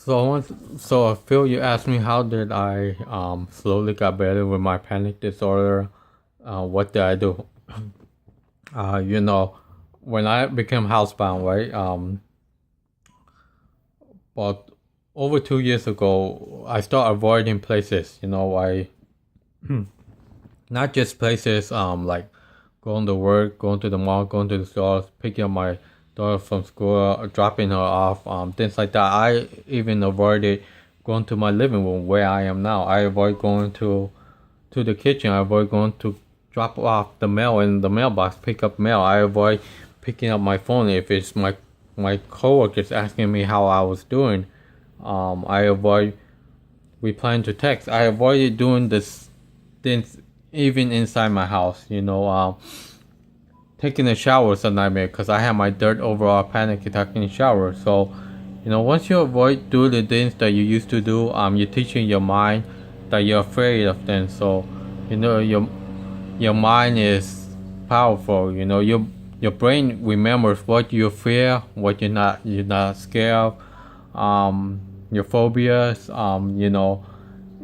Phil, you asked me how did I slowly got better with my panic disorder. What did I do? You know, when I became housebound, right? About over 2 years ago, I started avoiding places. I not just places like going to work, going to the mall, going to the stores, picking up my daughter from school, dropping her off, things like that. I even avoided going to my living room where I am now. I avoid going to the kitchen. I avoid going to drop off the mail in the mailbox, pick up mail. I avoid picking up my phone if it's my coworkers asking me how I was doing. I avoid replying to text. I avoided doing this things even inside my house. Taking a shower is a nightmare because I have my dirt overall panic attack in the shower. So, once you avoid doing the things that you used to do, you're teaching your mind that you're afraid of them. So, your mind is powerful. Your brain remembers what you fear, what you're not scared of, your phobias.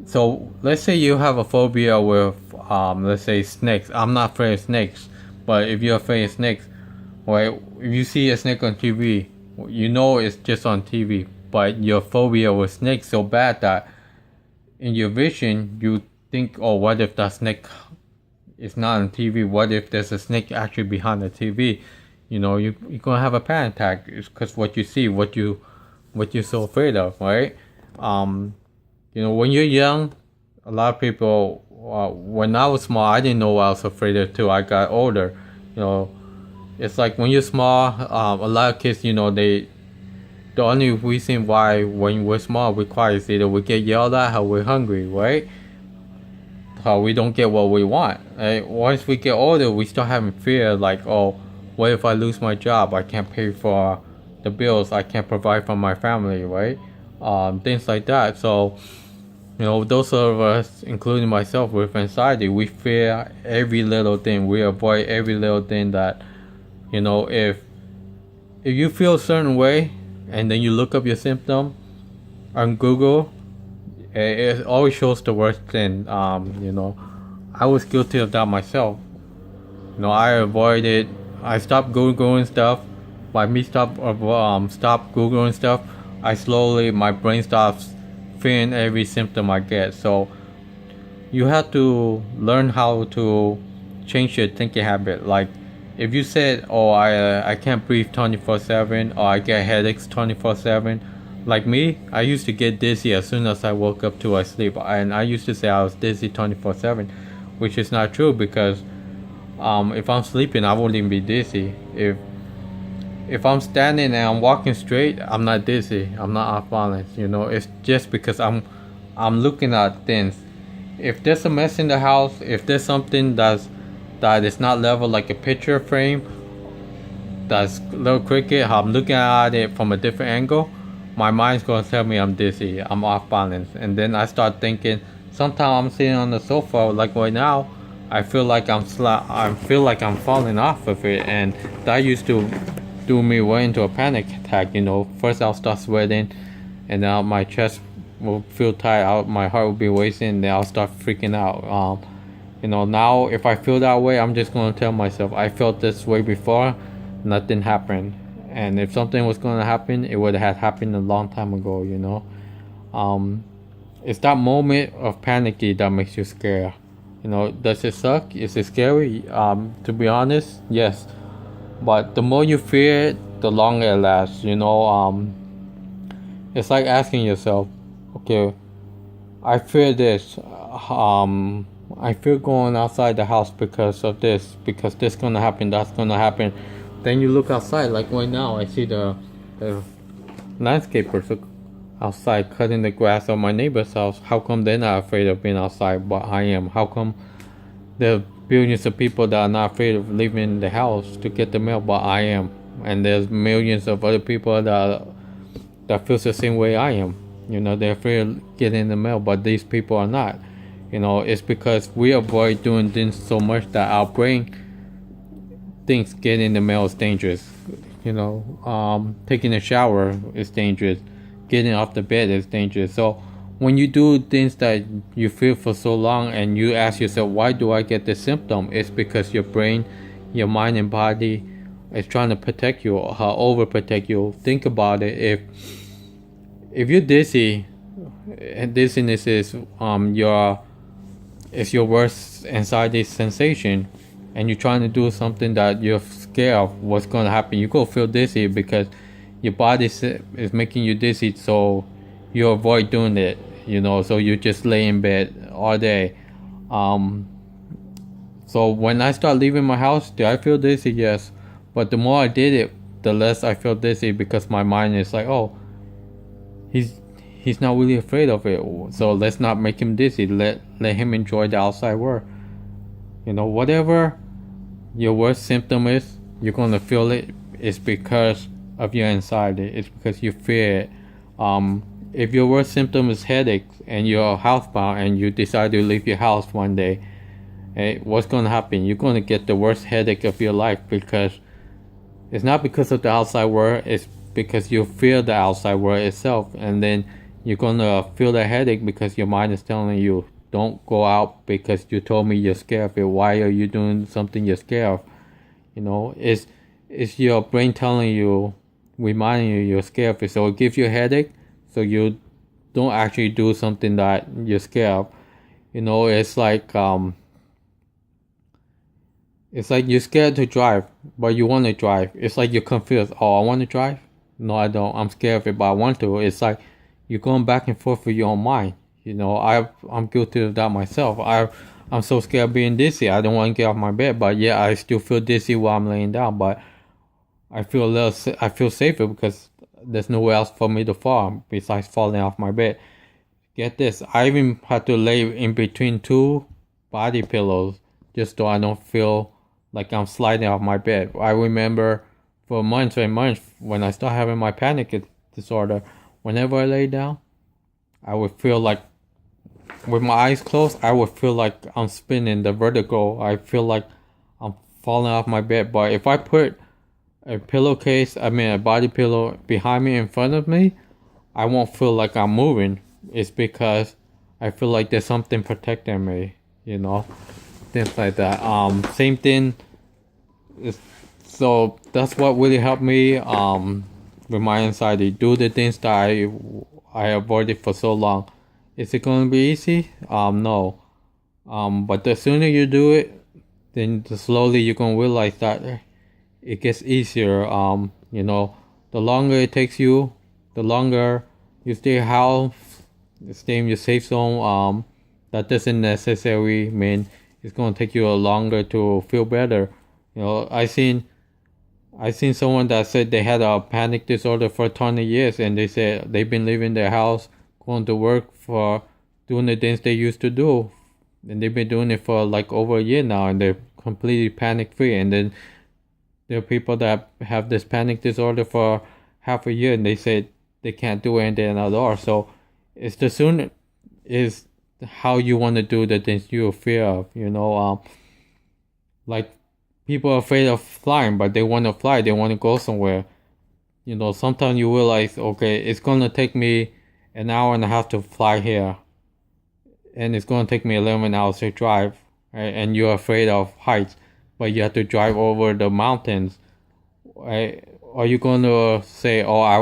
So let's say you have a phobia with let's say snakes. I'm not afraid of snakes, but if you're afraid of snakes, right? If you see a snake on TV, you know it's just on TV, but your phobia with snakes so bad that in your vision you think, oh, what if that snake is not on TV? What if there's a snake actually behind the TV? You're gonna have a panic attack. It's because what you see, what you're so afraid of, right? When you're young, a lot of people. When I was small, I didn't know what I was afraid of till I got older. It's like when you're small, a lot of kids, the only reason why when we're small we cry is either we get yelled at or we're hungry, right? How we don't get what we want. Right? Once we get older, we start having fear like, oh, what if I lose my job? I can't pay for the bills. I can't provide for my family, right? Things like that. So, those of us, including myself, with anxiety, we fear every little thing. We avoid every little thing that, if you feel a certain way, and then you look up your symptom on Google, it always shows the worst thing. I was guilty of that myself. I avoided. I stopped googling stuff. By me stop googling stuff, my brain stops fearing every symptom I get. So you have to learn how to change your thinking habit. Like if you said, "Oh, I can't breathe 24/7," or "I get headaches 24/7," like me, I used to get dizzy as soon as I woke up to sleep, and I used to say I was dizzy 24/7, which is not true because if I'm sleeping, I wouldn't be dizzy. If I'm standing and I'm walking straight, I'm not dizzy. I'm not off balance. It's just because I'm looking at things. If there's a mess in the house, if there's something that is not level, like a picture frame that's a little crooked, how I'm looking at it from a different angle, my mind's gonna tell me I'm dizzy, I'm off balance, and then I start thinking. Sometimes I'm sitting on the sofa, like right now, I feel like I'm falling off of it, and that used to do me way into a panic attack. First I'll start sweating, and then my chest will feel tight, my heart will be racing, and then I'll start freaking out. Now if I feel that way, I'm just gonna tell myself I felt this way before, nothing happened, and if something was gonna happen, it would have happened a long time ago. It's that moment of panicky that makes you scared. Does it suck? Is it scary? To be honest, yes. But the more you fear it, the longer it lasts. It's like asking yourself, okay, I fear this. I fear going outside the house because of this, because this gonna happen, that's gonna happen. Then you look outside, like right now, I see the landscapers outside cutting the grass on my neighbor's house. How come they're not afraid of being outside, but I am? How come there are billions of people that are not afraid of leaving the house to get the mail, but I am? And there's millions of other people that feels the same way I am. They're afraid of getting the mail, but these people are not. It's because we avoid doing things so much that our brain thinks getting the mail is dangerous. Taking a shower is dangerous. getting off the bed is dangerous. So when you do things that you feel for so long and you ask yourself, why do I get this symptom? It's because your brain, your mind and body is trying to protect you or overprotect you. Think about it. If you're dizzy, and dizziness is your worst anxiety sensation, and you're trying to do something that you're scared of what's going to happen, you go feel dizzy because your body is making you dizzy, so you avoid doing it, so you just lay in bed all day. So when I start leaving my house, do I feel dizzy? Yes, but the more I did it, the less I feel dizzy, because my mind is like, oh, he's not really afraid of it, so let's not make him dizzy. Let him enjoy the outside world. Whatever your worst symptom is, you're gonna feel it. It's because of your anxiety. It's because you fear it. If your worst symptom is headache and you're housebound and you decide to leave your house one day, what's gonna happen? You're gonna get the worst headache of your life, because it's not because of the outside world. It's because you fear the outside world itself, and then you're gonna feel the headache because your mind is telling you, don't go out because you told me you're scared of it. Why are you doing something you're scared of? It's your brain telling you, reminding you you're scared of it. So it gives you a headache, so you don't actually do something that you're scared of. It's like you're scared to drive, but you want to drive. It's like you're confused. Oh, I want to drive? No, I don't. I'm scared of it, but I want to. It's like you're going back and forth with your own mind. I'm guilty of that myself. I'm so scared of being dizzy. I don't want to get off my bed, but yeah, I still feel dizzy while I'm laying down. But I feel safer because there's nowhere else for me to fall besides falling off my bed. Get this, I even had to lay in between two body pillows just so I don't feel like I'm sliding off my bed. I remember for months and months when I started having my panic disorder, whenever I lay down, I would feel like, with my eyes closed, I would feel like I'm spinning, the vertigo. I feel like I'm falling off my bed. But if I put a body pillow behind me in front of me, I won't feel like I'm moving. It's because I feel like there's something protecting me, things like that. Same thing. So that's what really helped me with my anxiety. Do the things that I avoided for so long. Is it going to be easy? No. But the sooner you do it, then slowly you're going to realize that it gets easier. The longer it takes you, the longer you stay in your safe zone. That doesn't necessarily mean it's going to take you longer to feel better. I seen someone that said they had a panic disorder for 20 years, and they said they've been leaving their house, going to work, for doing the things they used to do, and they've been doing it for like over a year now, and they're completely panic free. And then there are people that have this panic disorder for half a year, and they say they can't do anything at all. So it's the sooner is how you want to do the things you're afraid of. Like people are afraid of flying, but they want to fly, they want to go somewhere. Sometimes you realize, okay, it's going to take me an hour and a half to fly here, and it's going to take me 11 hours to drive, right? And you're afraid of heights, but you have to drive over the mountains, right? Are you going to say, oh, I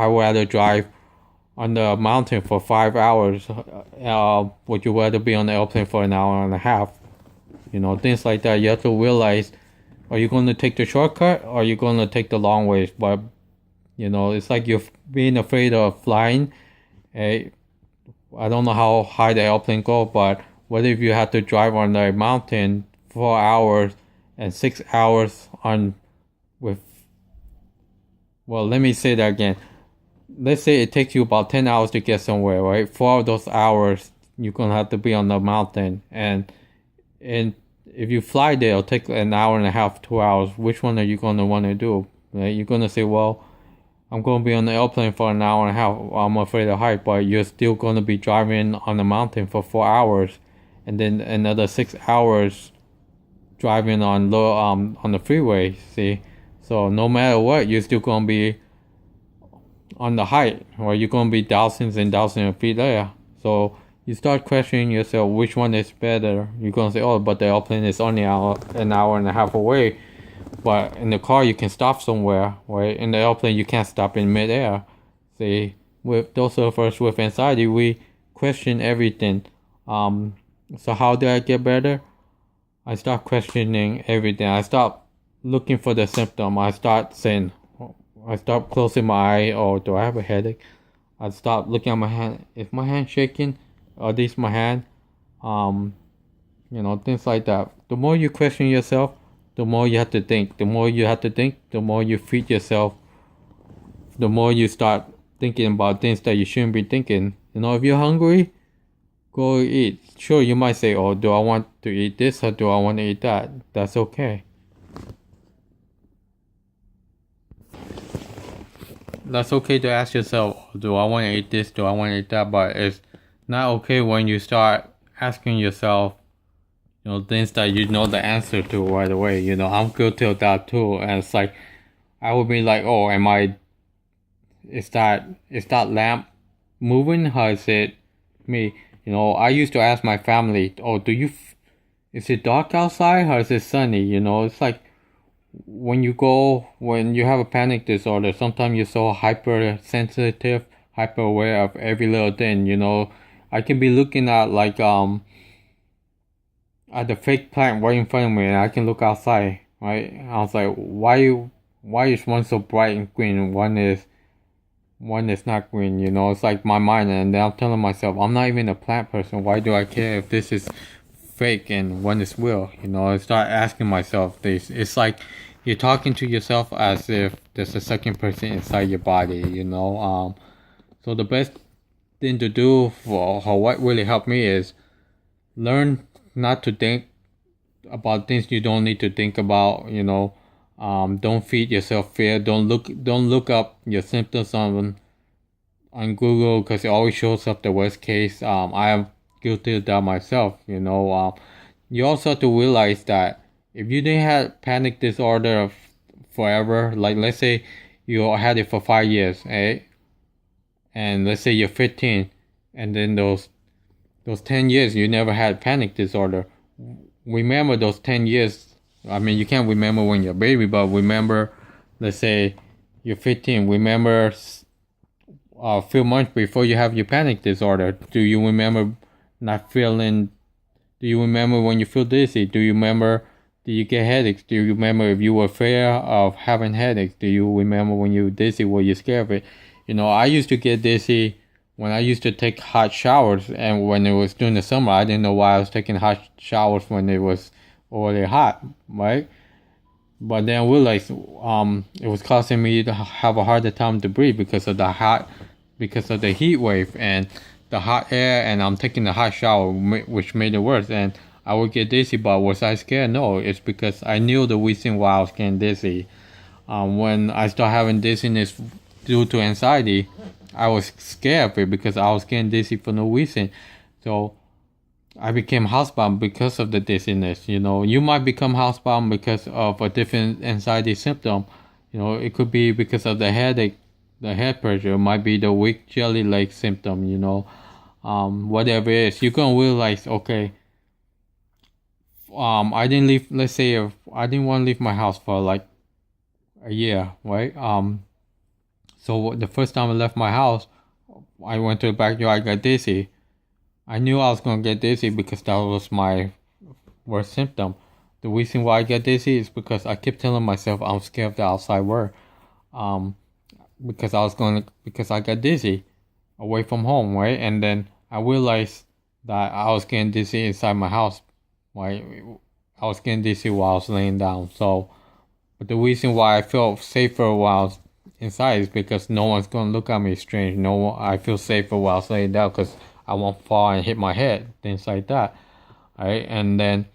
would rather drive on the mountain for 5 hours? Would you rather be on the airplane for an hour and a half? Things like that. You have to realize, are you going to take the shortcut, or are you going to take the long ways? But it's like you're being afraid of flying. I don't know how high the airplane goes, but what if you have to drive on the mountain 4 hours and 6 hours let me say that again. Let's say it takes you about 10 hours to get somewhere, right? 4 of those hours you're gonna have to be on the mountain, and if you fly there, it'll take an hour and a half, 2 hours. Which one are you gonna want to do? Right? You're gonna say, well, I'm gonna be on the airplane for an hour and a half. I'm afraid of height, but you're still gonna be driving on the mountain for 4 hours, and then another 6 hours driving on the freeway. See, so no matter what, you're still gonna be on the height, where you're gonna be thousands and thousands of feet there. So you start questioning yourself, which one is better. You're gonna say, oh, but the airplane is only an hour and a half away. But in the car, you can stop somewhere, right? In the airplane, you can't stop in midair. See, with those of us with anxiety, we question everything. So how do I get better? I start questioning everything. I stop looking for the symptom. I start closing my eye. Oh, do I have a headache? I stop looking at my hand. Is my hand shaking? Or this my hand? Things like that. The more you question yourself, the more you have to think. The more you have to think, the more you feed yourself. The more you start thinking about things that you shouldn't be thinking. If you're hungry, go eat. Sure, you might say, oh, do I want to eat this or do I want to eat that? That's okay. That's okay to ask yourself, do I want to eat this? Do I want to eat that? But it's not okay when you start asking yourself, things that you know the answer to right away. I'm guilty of that too. And it's like, I would be like, oh, is that lamp moving? Or is it me? I used to ask my family, oh, is it dark outside or is it sunny? It's like when you have a panic disorder, sometimes you're so hypersensitive, hyper aware of every little thing. I can be looking at at the fake plant right in front of me, and I can look outside, right? I was like, why is one so bright and green and one is not green? It's like my mind, and then I'm telling myself, I'm not even a plant person. Why do I care if this is fake and one is real? I start asking myself this. It's like you're talking to yourself as if there's a second person inside your body. So the best thing to do for what really helped me is learn not to think about things you don't need to think about. Don't feed yourself fear. Don't look up your symptoms on Google, because it always shows up the worst case. I am guilty of that myself. You also have to realize that if you didn't have panic disorder forever, like let's say you had it for 5 years, eh? And let's say you're 15, and then those 10 years you never had panic disorder. Remember those 10 years. I mean, you can't remember when you're a baby, but remember, let's say you're 15. Remember a few months before you have your panic disorder. Do you remember not feeling? Do you remember when you feel dizzy? Do you get headaches? Do you remember if you were afraid of having headaches? Do you remember when you were dizzy? Were you scared of it? I used to get dizzy when I used to take hot showers, and when it was during the summer, I didn't know why I was taking hot showers when it was already hot, right? But then I realized it was causing me to have a harder time to breathe because of the heat wave and the hot air, and I'm taking the hot shower, which made it worse. And I would get dizzy, but was I scared? No, it's because I knew the reason why I was getting dizzy. When I started having dizziness due to anxiety, I was scared of it because I was getting dizzy for no reason. So I became housebound because of the dizziness. You might become housebound because of a different anxiety symptom. It could be because of the headache, the head pressure. It might be the weak jelly leg symptom. Whatever it is, you're gonna realize, okay, I didn't leave. Let's say if I didn't want to leave my house for like a year, right? So the first time I left my house, I went to the backyard. I got dizzy. I knew I was gonna get dizzy because that was my worst symptom. The reason why I get dizzy is because I kept telling myself I'm scared of the outside world. Because I got dizzy away from home, right? And then I realized that I was getting dizzy inside my house, right? I was getting dizzy while I was laying down. So, but the reason why I felt safer while I was inside is because no one's gonna look at me strange. I feel safer while I was laying down because I won't fall and hit my head, things like that, right? And then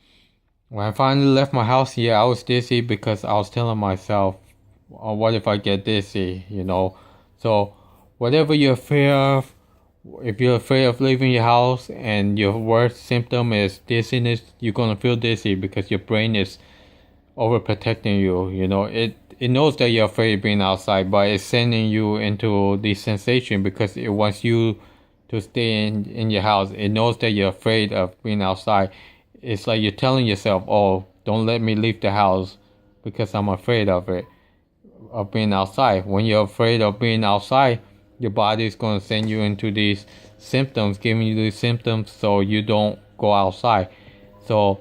when I finally left my house, I was dizzy because I was telling myself, oh, what if I get dizzy, So whatever you're afraid of, if you're afraid of leaving your house and your worst symptom is dizziness, you're going to feel dizzy because your brain is overprotecting you. it knows that you're afraid of being outside, but it's sending you into this sensation because it wants you to stay in your house. It knows that you're afraid of being outside. It's like you're telling yourself, oh, don't let me leave the house because I'm afraid of it, of being outside. When you're afraid of being outside, your body is going to send you into these symptoms, giving you these symptoms so you don't go outside. So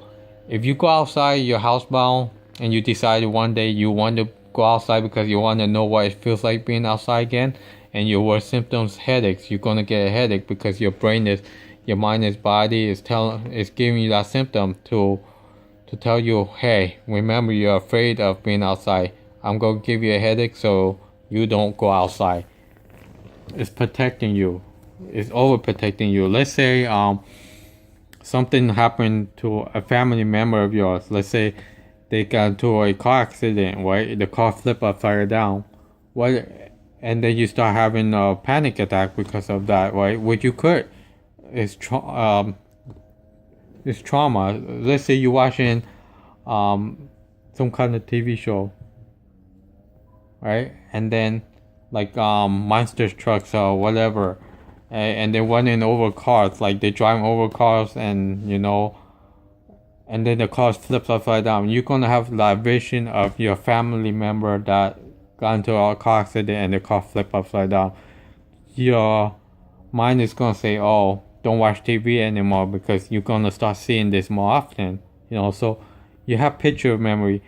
if you go outside, you're housebound, and you decide one day you want to go outside because you want to know what it feels like being outside again, and your worst symptoms, headaches, you're going to get a headache because your brain is, your mind is, body is giving you that symptom to tell you, hey, remember you're afraid of being outside. I'm going to give you a headache so you don't go outside. It's protecting you. It's overprotecting you. Let's say something happened to a family member of yours. Let's say they got into a car accident, right? The car flipped upside down. What? And then you start having a panic attack because of that, right? Which you could. It's trauma. Let's say you're watching some kind of TV show, right? And then like monster trucks or whatever, and they're running over cars, like they drive over cars, and and then the car flips upside down. You're gonna have that vision of your family member that got into a car accident and the car flipped upside down. Your mind is gonna say, oh, don't watch TV anymore because you're gonna start seeing this more often. So you have picture memory.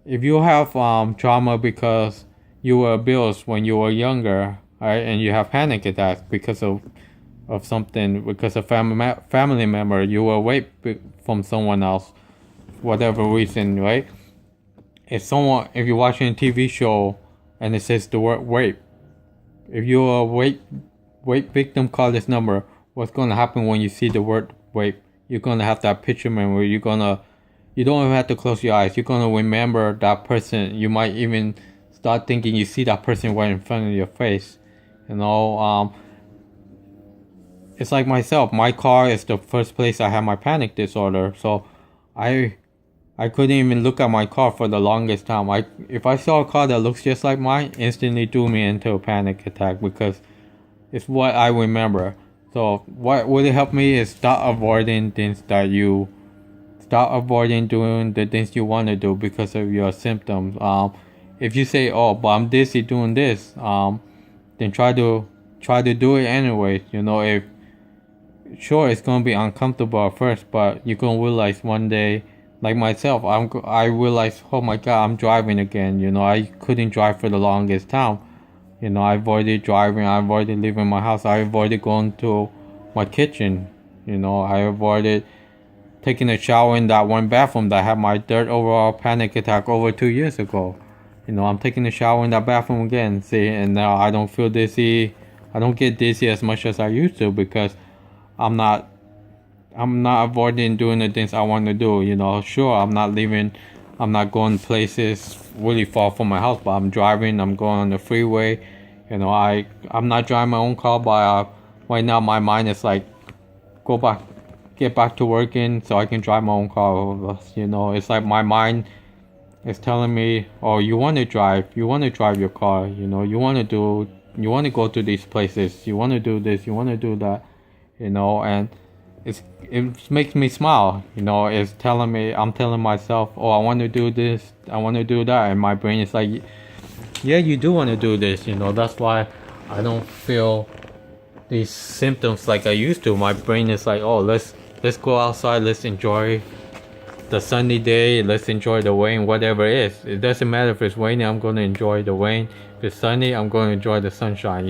If you have trauma because you were abused when you were younger, right, and you have panic attacks because of something, because of family member, you were raped from someone else, whatever reason, right? If you're watching a TV show and it says the word rape, if you're a rape victim, call this number. What's gonna happen when you see the word rape? You're gonna have that picture memory. You don't even have to close your eyes. You're gonna remember that person. You might even start thinking you see that person right in front of your face. It's like myself. My car is the first place I had my panic disorder. So I couldn't even look at my car for the longest time. If I saw a car that looks just like mine, instantly threw me into a panic attack because it's what I remember. So what would it help me is start avoiding doing the things you want to do because of your symptoms. If you say, oh, but I'm dizzy doing this, then try to do it anyway. If sure it's gonna be uncomfortable at first, but you're gonna realize one day, like myself, I realized, oh my god, I'm driving again. I couldn't drive for the longest time. I avoided driving. I avoided leaving my house. I avoided going to my kitchen. I avoided taking a shower in that one bathroom that had my third overall panic attack over 2 years ago. I'm taking a shower in that bathroom again. See, and now I don't feel dizzy. I don't get dizzy as much as I used to because I'm not avoiding doing the things I want to do. Sure, I'm not going places really far from my house, but I'm driving. I'm going on the freeway. I'm not driving my own car, but right now my mind is like, get back to working so I can drive my own car. It's like my mind is telling me, oh, you want to drive your car. You want to go to these places. You want to do this. You want to do that. And it makes me smile. It's telling me, I'm telling myself, oh, I want to do this. I want to do that, and my brain is like, yeah, you do want to do this. That's why I don't feel these symptoms like I used to. My brain is like, oh, let's go outside, let's enjoy the sunny day, let's enjoy the rain, whatever it is. It doesn't matter if it's raining, I'm going to enjoy the rain. If it's sunny, I'm going to enjoy the sunshine.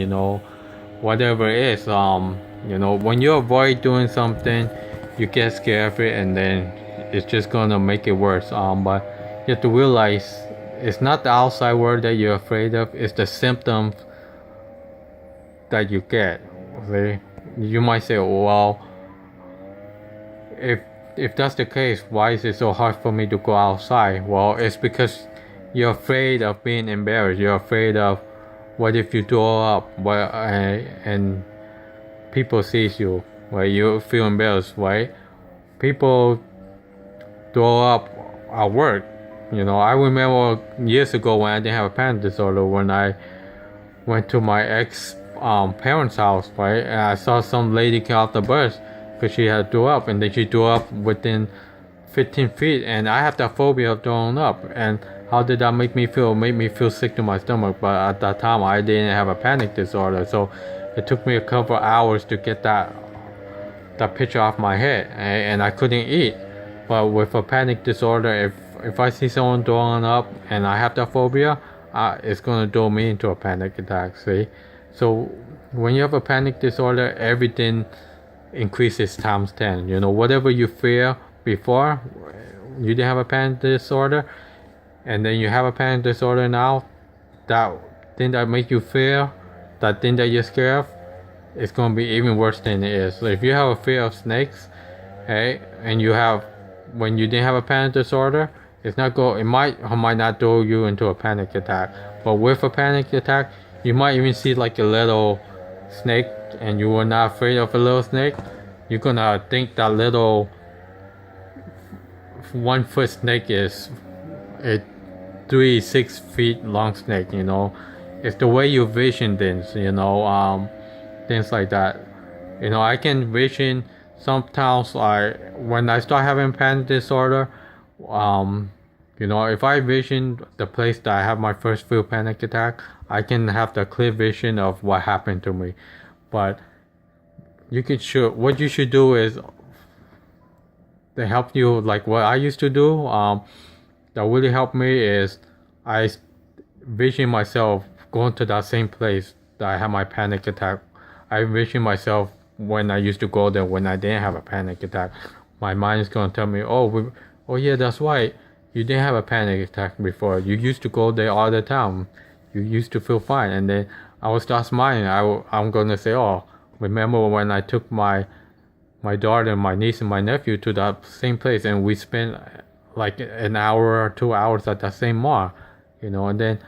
Whatever it is. When you avoid doing something, you get scared of it, and then it's just gonna make it worse. But you have to realize it's not the outside world that you're afraid of, it's the symptoms that you get. Okay? You might say, well, if that's the case, why is it so hard for me to go outside? Well, it's because you're afraid of being embarrassed. You're afraid of what if you throw up, and people sees you, right? You feel embarrassed, right? People throw up at work, I remember years ago when I didn't have a panic disorder, when I went to my ex parents' house, right? And I saw some lady get off the bus because she had threw up, and then she threw up within 15 feet, and I have that phobia of throwing up. And how did that make me feel? It made me feel sick to my stomach. But at that time, I didn't have a panic disorder, so it took me a couple hours to get that picture off my head, and I couldn't eat. But with a panic disorder, if I see someone throwing up and I have that phobia, it's gonna throw me into a panic attack. See, so when you have a panic disorder, everything increases times 10. Whatever you fear before you didn't have a panic disorder, and then you have a panic disorder now, that thing that make you fear, that thing that you're scared of, it's gonna be even worse than it is. So if you have a fear of snakes, hey, and when you didn't have a panic disorder, it might or might not throw you into a panic attack. But with a panic attack, you might even see like a little snake, and you were not afraid of a little snake. You're gonna think that little 1 foot snake is a 3-6 feet long snake. It's the way you vision things. Things like that. I can vision sometimes, like when I start having panic disorder. If I vision the place that I have my first real panic attack, I can have the clear vision of what happened to me. But what you should do is to help you, like what I used to do, that really helped me is I vision myself going to that same place that I had my panic attack. I vision myself when I used to go there when I didn't have a panic attack. My mind is going to tell me, oh yeah, that's right. You didn't have a panic attack before. You used to go there all the time. You used to feel fine. And then I will start smiling. I'm going to say, oh, remember when I took my daughter, my niece, and my nephew to that same place, and we spent like an hour or 2 hours at that same mall, and then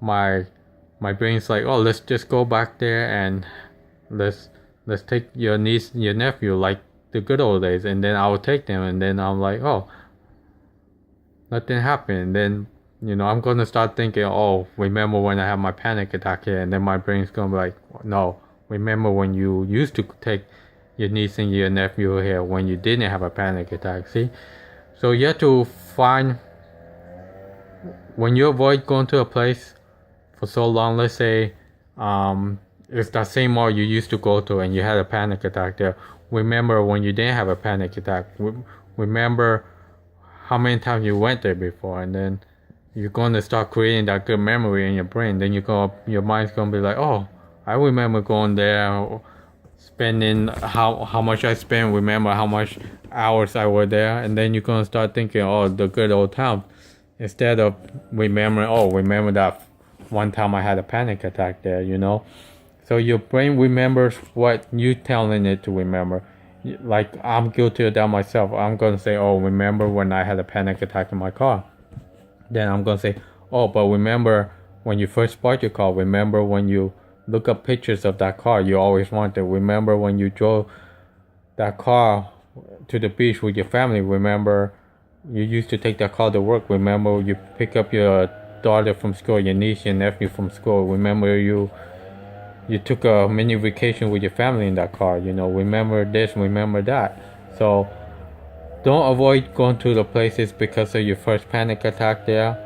my brain's like, oh, let's just go back there and let's take your niece and your nephew like the good old days. And then I will take them, and then I'm like, oh, nothing happened. And then I'm gonna start thinking, oh, remember when I had my panic attack here? And then my brain's gonna be like, no, remember when you used to take your niece and your nephew here when you didn't have a panic attack. See, so you have to find, when you avoid going to a place for so long, let's say it's that same mall you used to go to and you had a panic attack there. Remember when you didn't have a panic attack. Remember how many times you went there before, and then you're going to start creating that good memory in your brain. Then your mind's going to be like, oh, I remember going there, spending how much I spent, remember how much hours I were there. And then you're going to start thinking, oh, the good old times, instead of remember that one time I had a panic attack there. So your brain remembers what you telling it to remember. Like, I'm guilty of that myself. I'm going to say, oh, remember when I had a panic attack in my car. Then I'm going to say, oh, but remember when you first bought your car. Remember when you look up pictures of that car you always wanted. Remember when you drove that car to the beach with your family. Remember you used to take that car to work. Remember you pick up your daughter from school, your niece, your nephew from school. Remember you took a mini vacation with your family in that car. Remember this, remember that. So don't avoid going to the places because of your first panic attack there.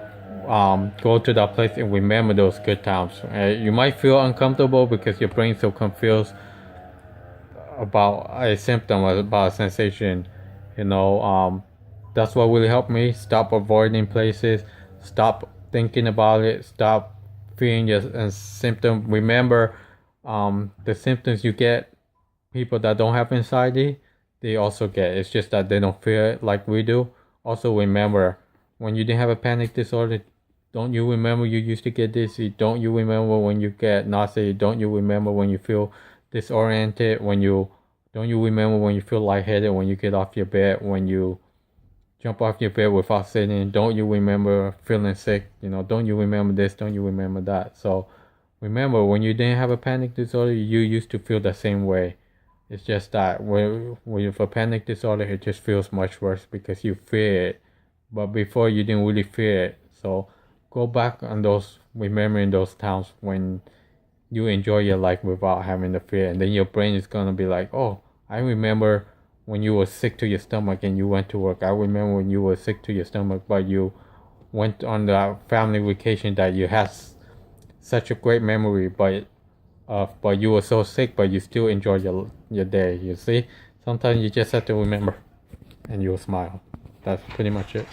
Go to that place and remember those good times. You might feel uncomfortable because your brain's so confused about a symptom, about a sensation. That's what really helped me. Stop avoiding places. Stop thinking about it. Stop fearing your symptom. Remember, the symptoms you get, people that don't have anxiety, they also get. It's just that they don't feel it like we do. Also remember, when you didn't have a panic disorder, don't you remember you used to get dizzy? Don't you remember when you get nausea? Don't you remember when you feel disoriented? Don't you remember when you feel lightheaded? When you get off your bed? When you jump off your bed without sitting? Don't you remember feeling sick? Don't you remember this? Don't you remember that? So remember, when you didn't have a panic disorder, you used to feel the same way. It's just that when you have a panic disorder, it just feels much worse because you fear it but before you didn't really feel it. So go back on those, remembering those times when you enjoy your life without having the fear, and then your brain is gonna be like, oh, I remember when you were sick to your stomach and you went to work. I remember when you were sick to your stomach, but you went on the family vacation that you had such a great memory, but you were so sick, but you still enjoy your day. You see, sometimes you just have to remember, and you'll smile. That's pretty much it.